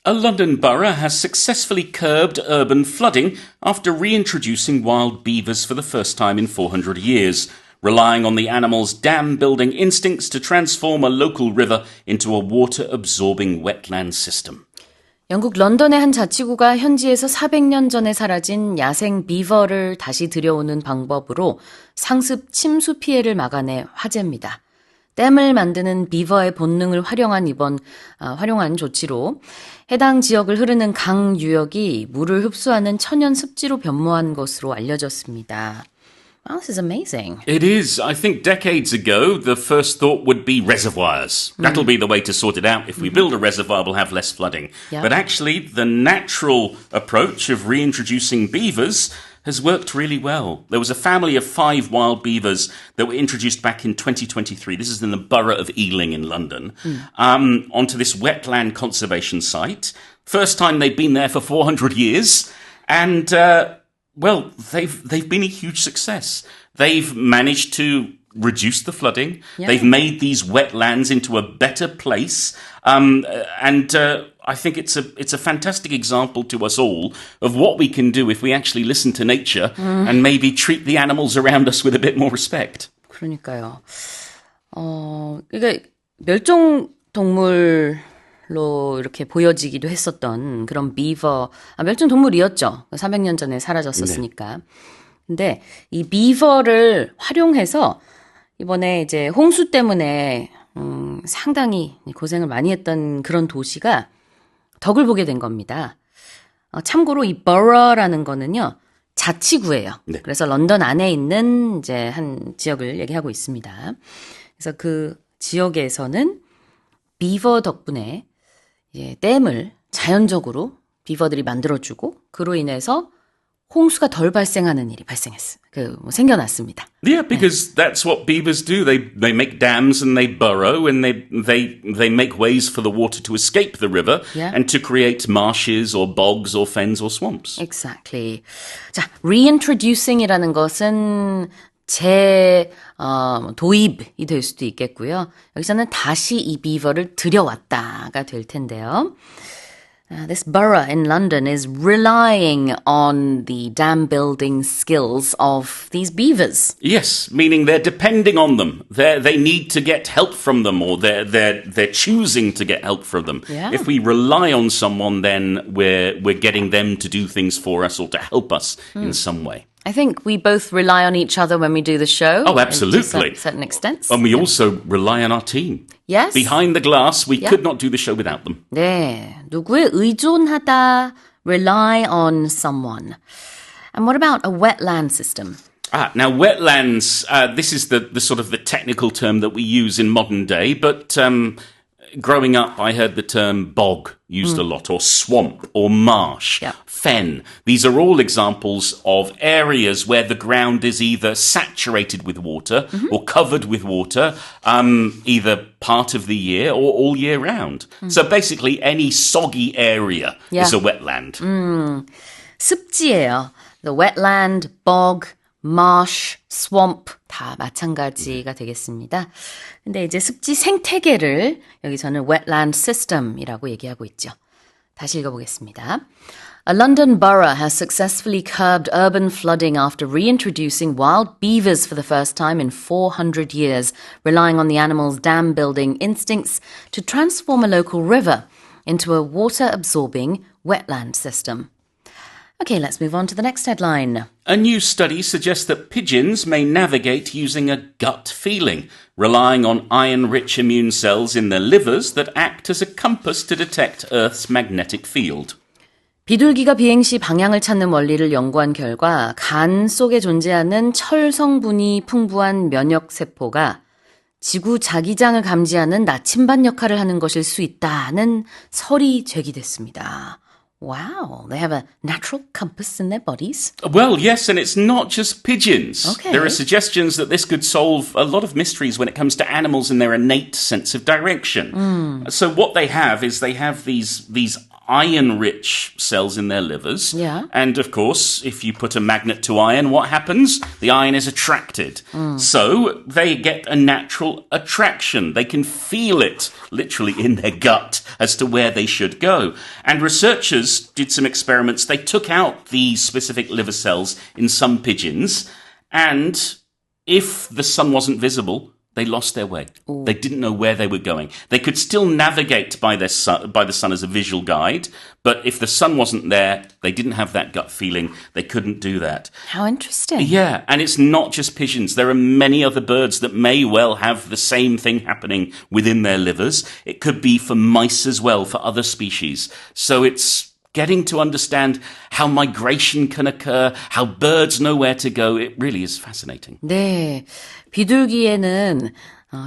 A London borough has successfully curbed urban flooding after reintroducing wild beavers for the first time in 400 years, relying on the animals' dam-building instincts to transform a local river into a water-absorbing wetland system. 영국 런던의 한 자치구가 현지에서 400년 전에 사라진 야생 비버를 다시 들여오는 방법으로 상습 침수 피해를 막아내 화제입니다. 댐을 만드는 비버의 본능을 활용한 조치로 해당 지역을 흐르는 강 유역이 물을 흡수하는 천연 습지로 변모한 것으로 알려졌습니다. Wow, this is amazing. It is. I think decades ago, the first thought would be reservoirs. That'll be the way to sort it out. If we build a reservoir, we'll have less flooding. Yeah. But actually, the natural approach of reintroducing beavers has worked really well. There was a family of 5 wild beavers that were introduced back in 2023. This is in the borough of Ealing in London, onto this wetland conservation site. First time they've been there for 400 years. And, well, they've been a huge success. They've managed to reduce the flooding. Yeah. They've made these wetlands into a better place. I think it's a fantastic example to us all of what we can do if we actually listen to nature and maybe treat the animals around us with a bit more respect. 그러니까요. 이게 멸종 동물로 이렇게 보여지기도 했었던 그런 비버, 멸종 동물이었죠. 400년 전에 사라졌었으니까. 네. 근데 이 비버를 활용해서 이번에 이제 홍수 때문에 상당히 고생을 많이 했던 그런 도시가 덕을 보게 된 겁니다. 참고로 이 borough라는 거는요, 자치구예요. 네. 그래서 런던 안에 있는 이제 한 지역을 얘기하고 있습니다. 그래서 그 지역에서는 비버 덕분에 이제 댐을 자연적으로 비버들이 만들어주고 그로 인해서 홍수가 덜 발생하는 일이 생겨났습니다. Yeah, because that's what beavers do. They make dams and they burrow and they make ways for the water to escape the river Yeah. and to create marshes or bogs or fens or swamps. Exactly. 자, reintroducing이라는 것은 도입이 될 수도 있겠고요. 여기서는 다시 이 비버를 들여왔다가 될 텐데요. This borough in London is relying on the dam building skills of these beavers. Yes, meaning they're depending on them. They need to get help from them, or they're choosing to get help from them. Yeah. If we rely on someone, then we're getting them to do things for us or to help us in some way. I think we both rely on each other when we do the show. Oh, absolutely. To certain extents. And we also rely on our team. Yes. Behind the glass, we Yeah. could not do the show without them. 네, 누구에 의존하다, rely on someone. And what about a wetland system? Now wetlands, this is the sort of the technical term that we use in modern day, but growing up, I heard the term bog used a lot, or swamp, or marsh, Yeah. fen. These are all examples of areas where the ground is either saturated with water or covered with water, either part of the year or all year round. So basically, any soggy area is a wetland. 습지예요. The wetland, bog, marsh, swamp 다 마찬가지가 되겠습니다. 근데 이제 습지 생태계를 여기서는 wetland system이라고 얘기하고 있죠. 다시 읽어보겠습니다. A London borough has successfully curbed urban flooding after reintroducing wild beavers for the first time in 400 years, relying on the animals' dam-building instincts to transform a local river into a water-absorbing wetland system. Okay, let's move on to the next headline. A new study suggests that pigeons may navigate using a gut feeling, relying on iron-rich immune cells in their livers that act as a compass to detect Earth's magnetic field. 비둘기가 비행 시 방향을 찾는 원리를 연구한 결과 간 속에 존재하는 철 성분이 풍부한 면역 세포가 지구 자기장을 감지하는 나침반 역할을 하는 것일 수 있다는 설이 제기됐습니다. Wow, they have a natural compass in their bodies. Well, yes, and it's not just pigeons. Okay. There are suggestions that this could solve a lot of mysteries when it comes to animals and their innate sense of direction. So what they have is they have these iron-rich cells in their livers. Yeah. And, of course, if you put a magnet to iron, what happens? The iron is attracted. So they get a natural attraction. They can feel it, literally, in their gut as to where they should go. And researchers did some experiments. They took out these specific liver cells in some pigeons, and if the sun wasn't visible, they lost their way. Ooh. They didn't know where they were going. They could still navigate by the sun as a visual guide, but if the sun wasn't there, they didn't have that gut feeling. They couldn't do that. How interesting. Yeah, and it's not just pigeons. There are many other birds that may well have the same thing happening within their livers. It could be for mice as well, for other species. So it's getting to understand how migration can occur, how birds know where to go. It really is fascinating. 네, 비둘기에는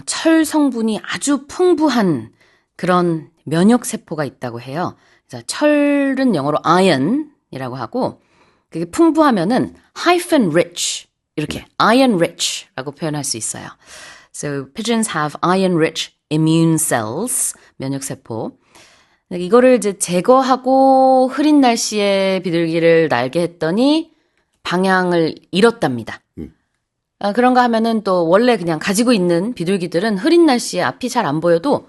철 성분이 아주 풍부한 그런 면역 세포가 있다고 해요. 그래서 철은 영어로 iron이라고 하고 그게 풍부하면은 hyphen rich 이렇게 iron rich라고 표현할 수 있어요. So pigeons have iron rich immune cells 면역 세포. 이거를 이제 제거하고 흐린 날씨에 비둘기를 날게 했더니 방향을 잃었답니다. 그런가 하면은 또 원래 그냥 가지고 있는 비둘기들은 흐린 날씨에 앞이 잘 안 보여도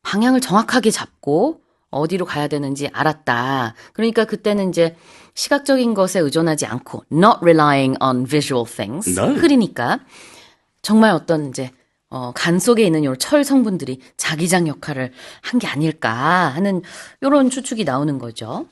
방향을 정확하게 잡고 어디로 가야 되는지 알았다. 그러니까 그때는 이제 시각적인 것에 의존하지 않고 not relying on visual things. No. 흐리니까 정말 어떤 이제 간 속에 있는 요 철 성분들이 자기장 역할을 한 게 아닐까 하는 이런 추측이 나오는 거죠.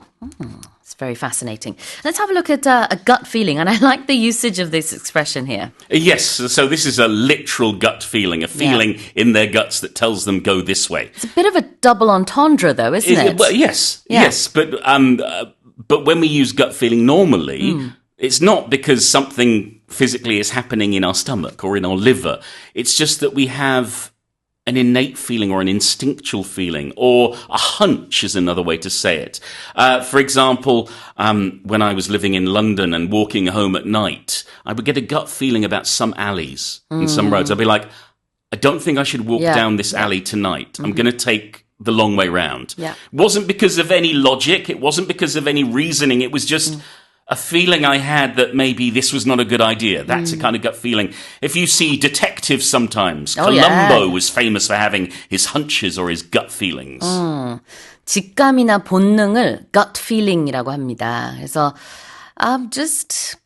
It's very fascinating. Let's have a look at a gut feeling, and I like the usage of this expression here. Yes, so this is a literal gut feeling, a feeling in their guts that tells them go this way. It's a bit of a double entendre, though, isn't it? Well, yes, Yeah. yes, but when we use gut feeling normally, it's not because something physically is happening in our stomach or in our liver. It's just that we have an innate feeling or an instinctual feeling, or a hunch is another way to say it. For example, when I was living in London and walking home at night, I would get a gut feeling about some alleys and some roads. I'd be like, I don't think I should walk down this alley tonight. I'm going to take the long way round. Yeah. It wasn't because of any logic. It wasn't because of any reasoning. It was just a feeling I had that maybe this was not a good idea. That's a kind of gut feeling. If you see detectives sometimes, Columbo was famous for having his hunches or his gut feelings. 직감이나 본능을 gut feeling이라고 합니다. 그래서 just,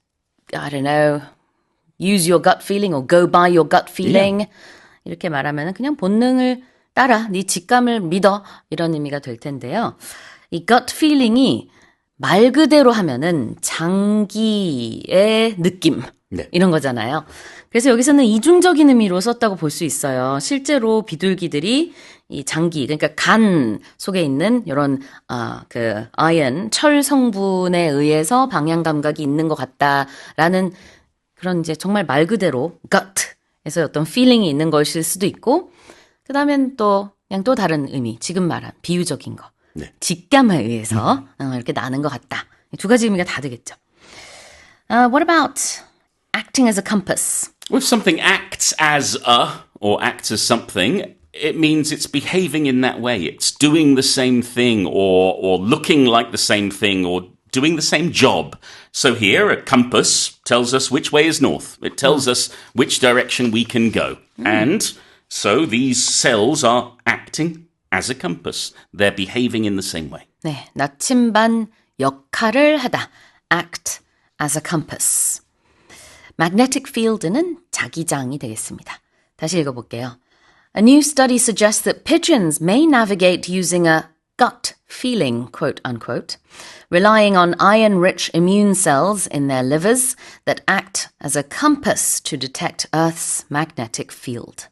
I don't know, use your gut feeling or go by your gut feeling. 이렇게 말하면 그냥 본능을 따라, 네 직감을 믿어 이런 의미가 될 텐데요. 이 gut feeling이 말 그대로 하면은 장기의 느낌 이런 거잖아요. 그래서 여기서는 이중적인 의미로 썼다고 볼 수 있어요. 실제로 비둘기들이 이 장기, 그러니까 간 속에 있는 이런 그 아연, 철 성분에 의해서 방향 감각이 있는 것 같다라는 그런 이제 정말 말 그대로 gut에서 어떤 feeling이 있는 것일 수도 있고, 그 다음엔 또 그냥 또 다른 의미, 지금 말한 비유적인 거. 직감에 의해서 이렇게 나는 것 같다. 두 가지 의미가 다 되겠죠. What about acting as a compass? If something acts as a or acts as something, it means it's behaving in that way. It's doing the same thing or looking like the same thing or doing the same job. So here, a compass tells us which way is north. It tells us which direction we can go. And so these cells are acting as a compass. They're behaving in the same way. 네, 나침반 역할을 하다. Act as a compass. Magnetic field는 자기장이 되겠습니다. 다시 읽어볼게요. A new study suggests that pigeons may navigate using a gut feeling, quote unquote, relying on iron-rich immune cells in their livers that act as a compass to detect Earth's magnetic field.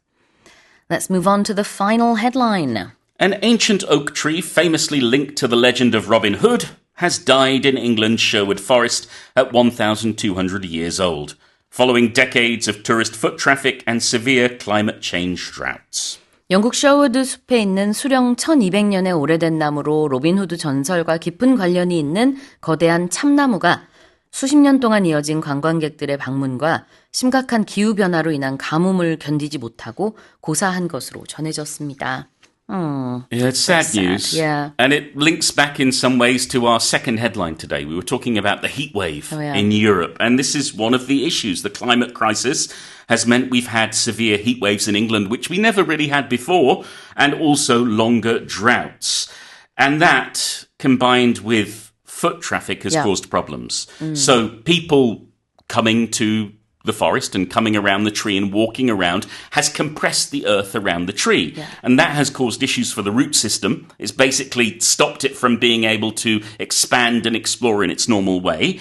Let's move on to the final headline. An ancient oak tree famously linked to the legend of Robin Hood has died in England's Sherwood Forest at 1,200 years old, following decades of tourist foot traffic and severe climate change droughts. 영국 셔워드 숲에 있는 수령 1200년의 오래된 나무로 로빈후드 전설과 깊은 관련이 있는 거대한 참나무가 수십 년 동안 이어진 관광객들의 방문과 심각한 기후변화로 인한 가뭄을 견디지 못하고 고사한 것으로 전해졌습니다. Yeah, it's sad sad, news. yeah. And it links back in some ways to our second headline today. We were talking about the heat wave in Europe. And this is one of the issues. The climate crisis has meant we've had severe heat waves in England, which we never really had before, and also longer droughts. And that, combined with foot traffic, has caused problems. So people coming to the forest and coming around the tree and walking around has compressed the earth around the tree. And that has caused issues for the root system. It's basically stopped it from being able to expand and explore in its normal way.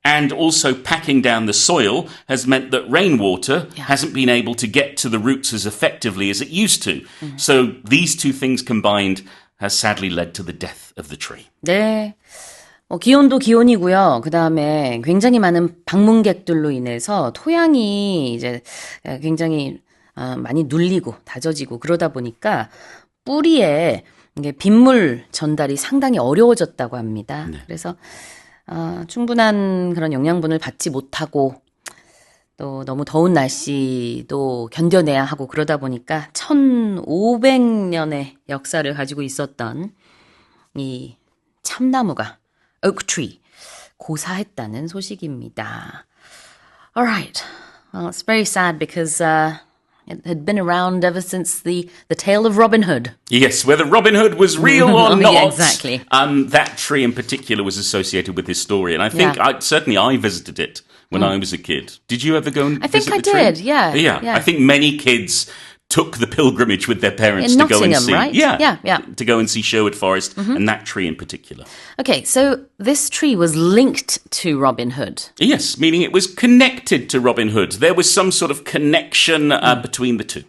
And also packing down the soil has meant that rainwater hasn't been able to get to the roots as effectively as it used to. So these two things combined has sadly led to the death of the tree. 네. 기온도 기온이고요. 그 다음에 굉장히 많은 방문객들로 인해서 토양이 이제 굉장히 많이 눌리고 다져지고 그러다 보니까 뿌리에 이게 빗물 전달이 상당히 어려워졌다고 합니다. 그래서 충분한 그런 영양분을 받지 못하고 또 너무 더운 날씨도 견뎌내야 하고 그러다 보니까 1500년의 역사를 가지고 있었던 이 참나무가 oak tree 고사했다는 소식입니다. Alright. Well, it's very sad because it had been around ever since the tale of Robin Hood. Yes, whether Robin Hood was real or not. Yeah, exactly. That tree in particular was associated with his story. And I think certainly I visited it when I was a kid. Did you ever go and visit the tree? I think I did, yeah. I think many kids took the pilgrimage with their parents in to go and Nottingham, see. right? Yeah. To go and see Sherwood Forest and that tree in particular. Okay, so this tree was linked to Robin Hood. Yes, meaning it was connected to Robin Hood. There was some sort of connection between the two.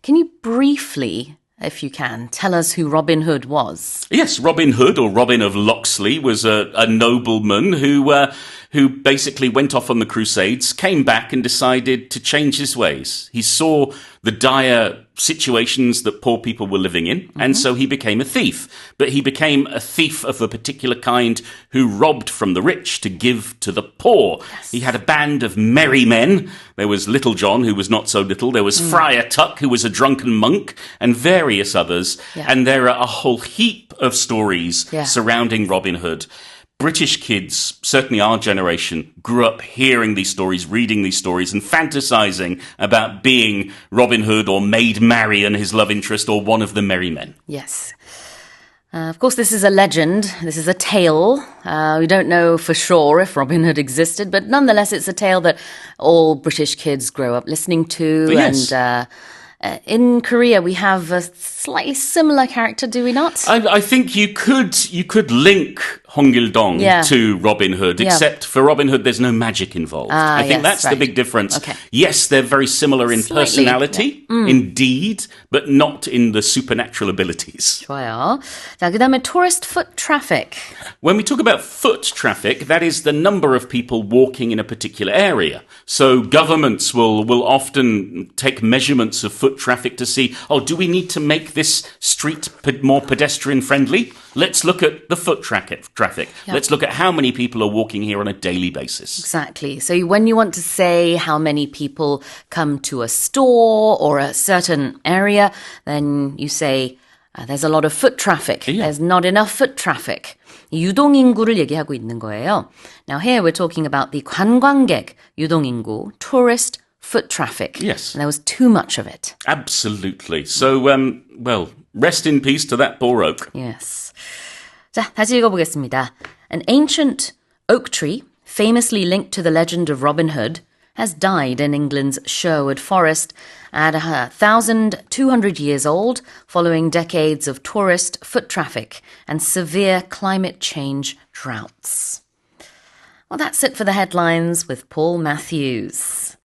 Can you briefly, if you can, tell us who Robin Hood was? Yes, Robin Hood, or Robin of Locksley, was a nobleman who basically went off on the Crusades, came back and decided to change his ways. He saw the dire situations that poor people were living in, and so he became a thief. But he became a thief of a particular kind who robbed from the rich to give to the poor. Yes. He had a band of merry men. There was Little John, who was not so little. There was Friar Tuck, who was a drunken monk, and various others. Yeah. And there are a whole heap of stories surrounding Robin Hood. British kids, certainly our generation, grew up hearing these stories, reading these stories, and fantasizing about being Robin Hood or Maid Marian, his love interest, or one of the merry men. Yes. Of course, this is a legend. This is a tale. We don't know for sure if Robin Hood existed, but nonetheless, it's a tale that all British kids grow up listening to. Yes. And in Korea, we have a slightly similar character, do we not? I think you could link Hong Il-dong to Robin Hood, except for Robin Hood, there's no magic involved. I think that's the big difference. Okay. Yes, they're very similar in personality, indeed, but not in the supernatural abilities. 좋아요. 자, 그다음에 tourist foot traffic. When we talk about foot traffic, that is the number of people walking in a particular area. So governments will often take measurements of foot traffic to see, do we need to make this street more pedestrian friendly? Let's look at the foot traffic. Let's look at how many people are walking here on a daily basis. Exactly. So when you want to say how many people come to a store or a certain area, then you say there's a lot of foot traffic. Yeah. There's not enough foot traffic. 유동인구를 얘기하고 있는 거예요. Now here we're talking about the 관광객 유동인구, tourist foot traffic. Yes. And there was too much of it. Absolutely. So, rest in peace to that poor oak. Yes. 자, 다시 읽어보겠습니다. An ancient oak tree, famously linked to the legend of Robin Hood, has died in England's Sherwood Forest at 1,200 years old, following decades of tourist foot traffic and severe climate change droughts. Well, that's it for the headlines with Paul Matthews.